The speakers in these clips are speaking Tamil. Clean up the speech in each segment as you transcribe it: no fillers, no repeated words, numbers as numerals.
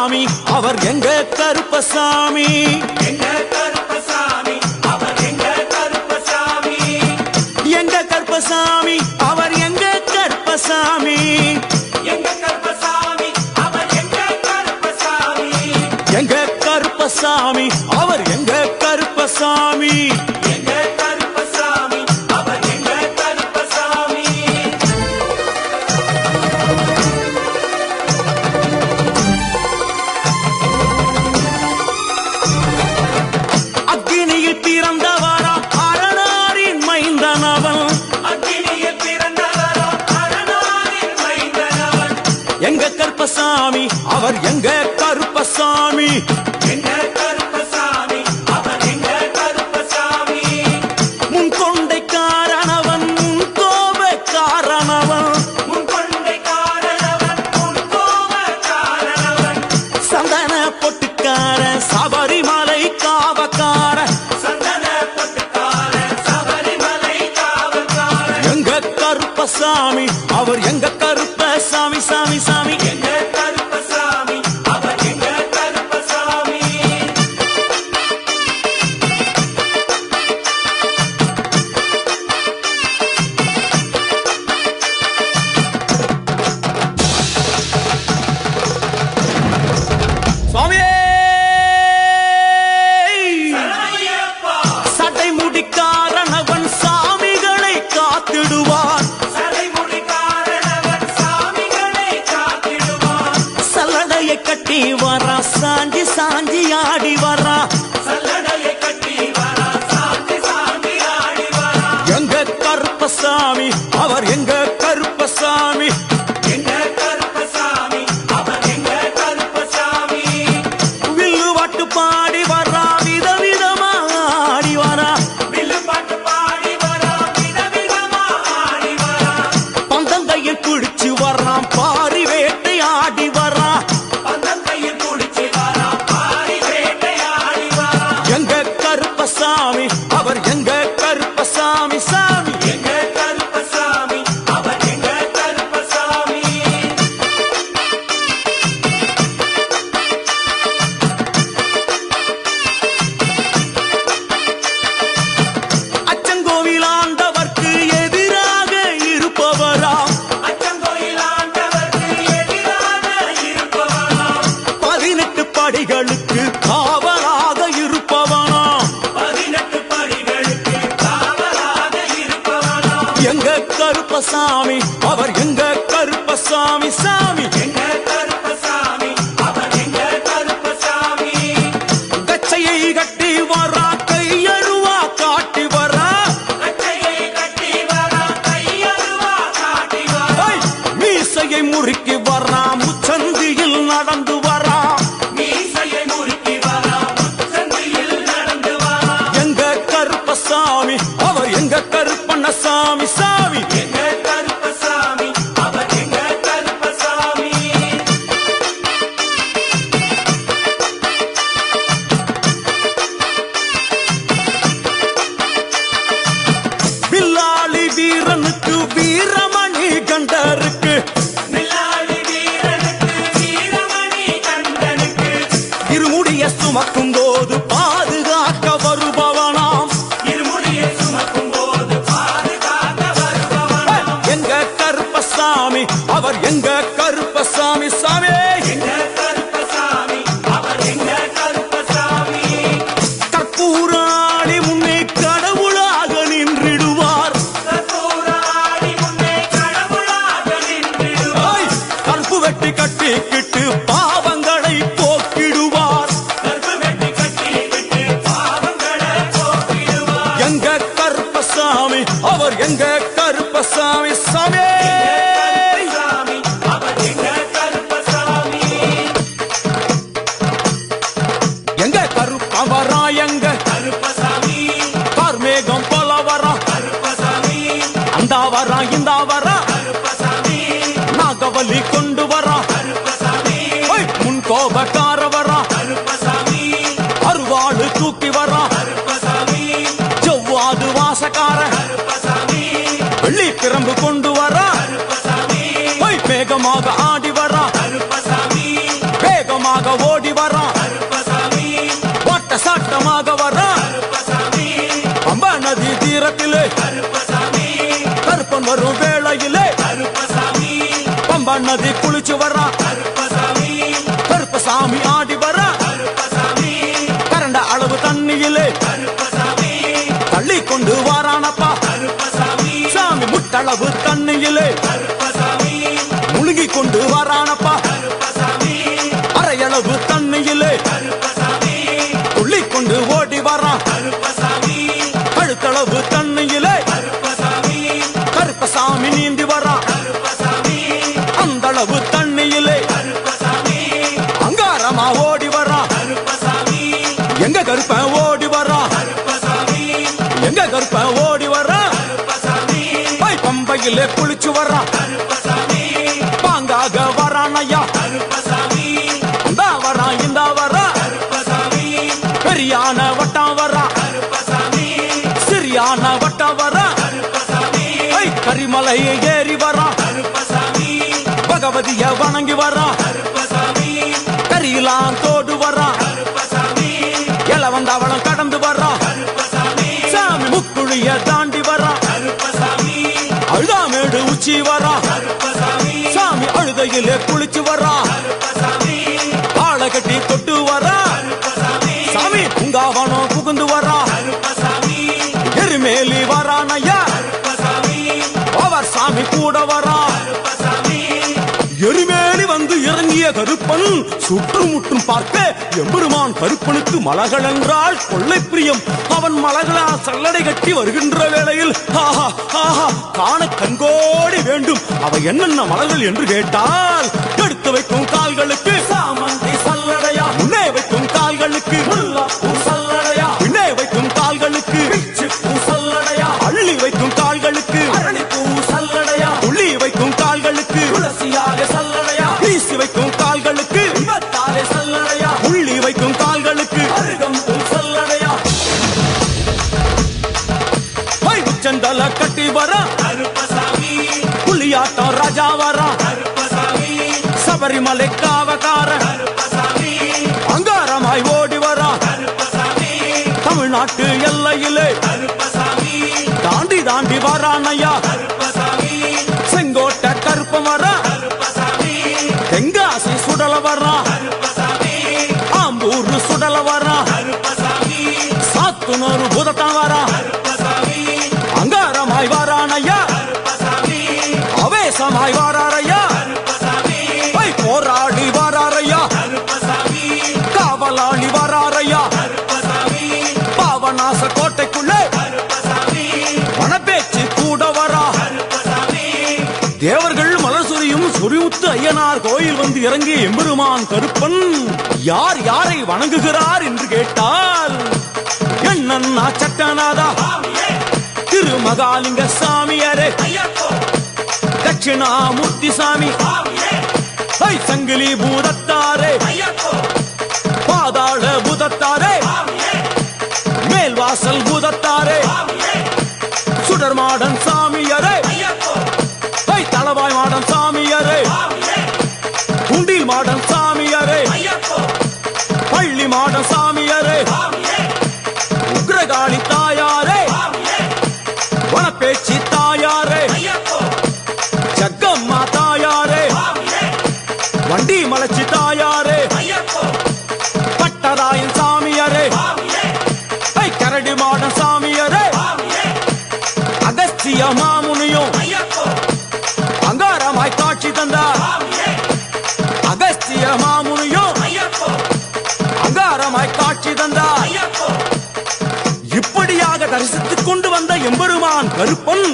கருப்பசாமி அவர் எங்க கருப்பசாமி எங்க கருப்பசாமி அவர் எங்க கருப்பசாமி எங்க கருப்பசாமி அவர் எங்க கருப்பசாமி எங்க கருப்பசாமி அவர் எங்க கருப்பசாமி எங்க கருப்பசாமி அவர் எங்க கருப்பசாமி எங்க கருப்பசாமி அவர் எங்க கருப்பசாமி அக்னியில் பிறந்தவரா அரணாரின் மைந்தனவன் அக்னியில் பிறந்தவரோ அரணாரின் மைந்தனவன் எங்க கருப்பசாமி அவர் எங்க கருப்பசாமி எங்க கருப்பசாமி அவர் எங்க கருப்பசாமி முன்கொண்டைக்காரனவன் முன்கோபக்காரனவன் முன்கொண்டைக்காரனவன் முன்கோபக்காரனவன் சந்தன பொட்டுக்காரன் சபரிமலை காவக்காரன் சந்தன பொட்டுக்காரன் சபரிமலை காவல்காரன் எங்க கருப்பசாமி அவர் எங்க கருப்பசாமி சாமி சாமி எங்க கருப்பசாமி அவர் எங்க கருப்பசாமி சுவாமியே சரணமையப்பா சட்டை முடிக்காரனவன் சாமிகளை காத்திடுவான் சடைமுடிக்காரனவன் சாமிகளை காத்திடுவான் சல்லடையை கட்டி வரா சாஞ்சி சாஞ்சி ஆடி வரா சல்லடையை கட்டி வரா சாந்தி சாந்தி ஆடி வரா எங்க கருப்பசாமி அவர் எங்க கருப்பசாமி எங்க கருப்பசாமி அவர் எங்க கருப்பசாமி வில்லு வாட்டு பாடி வரா விதவிதமா ஆடி வரா வில்லு பாட்டு பாடி வரா விதவிதமா ஆடி வரா பந்தங்கையில் பிடிச்சு வர்றான் பாரி வேட்டை ஆடி வரா பந்தங்கையில் குடிச்சு வரா பாரி வேட்டையாடி வரா எங்க கருப்பசாமி அவர் எங்க கருப்பசாமி சாமி எங்க கருப்பசாமி அவர் எங்க கருப்பசாமி அச்சங்கோவில் ஆண்டவர்க்கு எதிராக இருப்பவராம் அச்சங்கோயில் ஆண்டவருக்கு எதிராக இருப்பவனாம் 18 படிகளுக்கு காவலாக இருப்பவனாம் 18 படிகளுக்கு காவலாக இருப்பவனாம் எங்க கருப்பசாமி அவர் எங்க கருப்பசாமி சாமி எங்க கருப்பசாமி அவர் எங்க கருப்பசாமி கச்சையை கட்டி வரா கையருவா காட்டி வரா கட்டையை கட்டி வரா கையருவா காட்டி வரா ஐ! மீசையை முறுக்கி வரா முச்சந்தியில் நடந்து வரா மீசையை முறுக்கி வரா முச்சந்தியில் நடந்து வரா எங்க கருப்பசாமி அவர் எங்க கருப்பண்ணசாமி சாமி எங்க கருப்பசாமி அவர் எங்க கருப்பசாமி வில்லாளி வீரனுக்கு வீரமணி கண்டருக்கு மில்லாளி வீரனுக்கு வீரமணி கண்டனுக்கு இருமுடிய சுமக்கும் போது பாதுகாக்க வருபவனாம் இருமுடியை சுமக்கும் போது பாதுகாக்க வருபவனாம் எங்க கருப்பசாமி அவர் எங்க கருப்பசாமி சாமி எங்க கருப்பசாமி அவர் எங்க கருப்பசாமி கற்பூராளி முன்னே கடவுளாக நின்றிடுவார் கற்பூராடி முன்னே கடவுளாக நின்றிடுவார் ஐ! கற்பு வெட்டி கட்டிக்கிட்டு பாவங்களை போக்கிடுவார் கற்பு வெட்டி கட்டிக்கிட்டு பாவங்களை போக்கிடுவார் எங்க கருப்பசாமி அவர் எங்க கருப்பசாமி சாமி கருப்பசாமி அவர் எங்க கருப்பசாமி எங்க கருப்பவரா எங்க கருப்பசாமி கார்மேகம் போல வரா கருப்பசாமி அந்த வரா இந்த வரா கருப்பசாமி நாகவலி கொண்டு வரா கருப்பசாமி ஐ! முன் கோபக்கார வரா கருப்பசாமி அருவாளு தூக்கி வரா கருப்பசாமி ஜவ்வாது வாசக்கார கருப்பசாமி வெள்ளி பிரம்பு கொண்டு வரா கருப்பசாமி வேகமாக ஆடி வரா கருப்பசாமி வேகமாக நதி குளிச்சு வர்றான் கருப்பசாமி கருப்பசாமி ஆடி வர்றான் கருப்பசாமி கரண்ட அளவு தண்ணியிலே கருப்பசாமி தள்ளி கொண்டு வாரானப்பா கருப்பசாமி சாமி முட்டளவு தண்ணியிலே கருப்பசாமி முழுகி கொண்டு வாரானப்பா கருப்பசாமி அரையளவு தண்ணியிலே கருப்பசாமி துள்ளி கொண்டு ஓடி வரான் கருப்பசாமி கழுத்தளவு தண்ணியிலே கருப்பசாமி கருப்பசாமி நீந்தி வரான் கருப்பசாமி அந்தளவு தண்ணியிலே கருப்பசாமி அங்காரமா ஓடி வரான் கருப்பசாமி எங்க கருப்பன் ஓடி வரான் கருப்பசாமி எங்க கருப்பன் ஓடி வரான் கருப்பசாமி பம்பையிலே குளிச்சு வரான் கருப்பசாமி பாங்காக வரான் ஐயா கருப்பசாமி இந்தா வரான் இந்தா வரான் கருப்பசாமி பெரியான வட்டம் வரான் கருப்பசாமி சிறியான வட்டம் வரான் கருப்பசாமி கரிமலை ஏறி வரான் கருப்பசாமி பகவதிய வணங்கி வரான் கருப்பசாமி கரியெல்லாம் தோடு வரான் கருப்பசாமி இளவந்தவளம் கடந்து வரான் கருப்பசாமி சாமி முக்குழிய தாண்டி வரான் கருப்பசாமி அழுதாமேடு உச்சி வரான் கருப்பசாமி சாமி அழுதையிலே குளிச்சு வரான் கருப்பசாமி ஆளை கட்டி தொட்டு வரான் கருப்பசாமி சாமி பூங்காவனம் புகுந்து வரான் கருப்பசாமி எருமேலி வரான் ஐயா கருப்பசாமி அவர் சாமி கூட வரான் கருப்பசாமி எருமேலி வந்து இறங்கிய கருப்பன் சுற்றுமுற்றும் பார்க்க எம்பெருமான் கருப்பனுக்கு மலகள் என்றால் கொள்ளை பிரியம். அவன் மலகளா சல்லடை கட்டி வருகின்ற வேளையில் ஆஹா ஆஹா காண கண்கோடி வேண்டும். அவை என்னென்ன மலர்கள் என்று கேட்டால் எடுத்து வைக்கும் கால்களுக்கு சாமந்தி சல்லடையா, முன்னே வைக்கும் கால்களுக்கு முல்லைப்பூ சல்லடையா, பின்னே வைக்கும் கால்களுக்கு பிச்சிப்பூ சல்லடையா, அள்ளி வைக்கும் கால்களுக்கு அரளிப்பூ சல்லடையா, உள்ளி வைக்கும் கால்களுக்கு துளசியாக சல்லடையா, வீசி வைக்கும் கால்களுக்கு இவத்தாலே சல்லடையா, உள்ளி வைக்கும் கால்களுக்கு அருகம்பூ சல்லடையா. உச்சந்தல கட்டி வரா கருப்பசாமி, புலியாட்டம் ராஜா வரா கருப்பசாமி, சபரிமலை காவகார கருப்பசாமி, அங்காரமாய் ஓடி வரா கருப்பசாமி, தமிழ்நாட்டு எல்லையிலே கருப்பசாமி, தாண்டி தாண்டி வரானையா. கருப்பசாமி, செங்கோட்டை கருப்பம் வரா, கருப்பசாமி, தெங்காசி சுடல வரா, கருப்பசாமி, ஆம்பூர் சுடல வரா, கருப்பசாமி, சாத்துனூர் புதத்தான் வரா, கருப்பசாமி, அங்காரமாய் வரானையா. கருப்பசாமி, அவேசமாய் வராரையா, கருப்பசாமி, போராடி வராரையா, கருப்பசாமி, காவலாளி வராரையா. கருப்பசாமி, பாவநாச கோட்டைக்குள்ளே கருப்பசாமி, வனப்பேச்சு கூட வரா. கருப்பசாமி, தேவர்கள் மலர் சொரியும் சொரிமுத்து ஐயனார் கோயில் வந்து இறங்கிய எம்பெருமான் கருப்பன் யார் யாரை வணங்குகிறார் என்று கேட்டால் என்னன்னா சட்டநாதா, சாமியே, திருமகாலிங்க சாமியாரே, ஐயப்போ, தட்சிணாமூர்த்தி சாமி, சாமியே, சங்கிலி பூதத்தாரே, ஐயப்போ, பாதாள பூதத்தாரே, சாமியே, மேல்வாசல் பூதத்தாரே, சாமியே, சுடர்மாடன் சாமியாரே, ஐயப்போ, தளவாய் மாடன் சாமியாரே, சாமியே, குண்டில் மாடன் சாமியாரே, ஐயப்போ, பள்ளி மாடன் சாமியாரே, சாமியே, உக்ரகாளி தாயாரே, சாமியே, வனப்பேச்சி தாயாரே, ஐயப்போ, ஜக்கம்மா தாயாரே, சாமியே, வண்டி மலைச்சி தாயாரே, ஐயப்போ, பட்டராயன் சாமியாரே, சாமியே, கரடி மாடன் சாமியாரே, சாமியே, அகஸ்திய மாமுனியும் ஐயப்போ, அங்காரமாய் காட்சி தந்தார். சாமியே, அகஸ்திய மாமுனியும் ஐயப்போ, அங்காரமாய் காட்சி தந்தார். ஐயப்போ, இப்படியாக தரிசித்துக் கொண்டு வந்த எம்பெருமான் கருப்பன்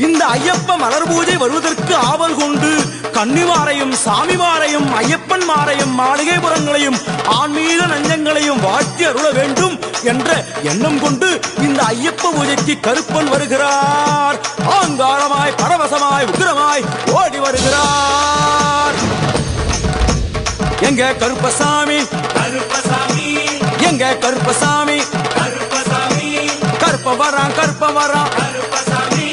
இந்த ஐயப்ப மலர் பூஜை வருவதற்கு ஆவல் கொண்டு கன்னிமாரையும் சாமிமாரையும் ஐயப்பன் மாரையும் மாளிகைபுரங்களையும் ஆன்மீக நஞ்சங்களையும் வாழ்த்தி அருள வேண்டும் என்ற எண்ணம் கொண்டு இந்த ஐயப்ப பூஜைக்கு கருப்பன் வருகிறார். ஆங்காரமாய் பரவசமாய் உக்கிரமாய் ஓடி வருகிறார். எங்க கருப்பசாமி, கருப்பசாமி, எங்க கருப்பசாமி, கருப்பசாமி, கருப்ப வரான் கருப்ப வரான், கருப்பசாமி,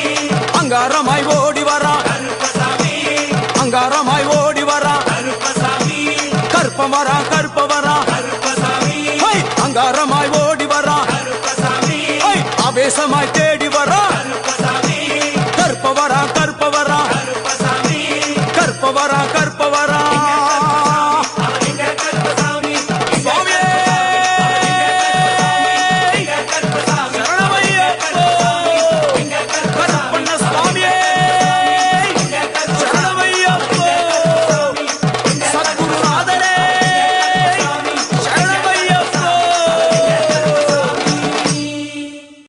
அங்காரமாய் ஓடி வரான், கருப்பசாமி, அங்காரமாய் ஓடி வரான், கருப்பசாமி, கருப்ப வரான் கருப்ப வரான்.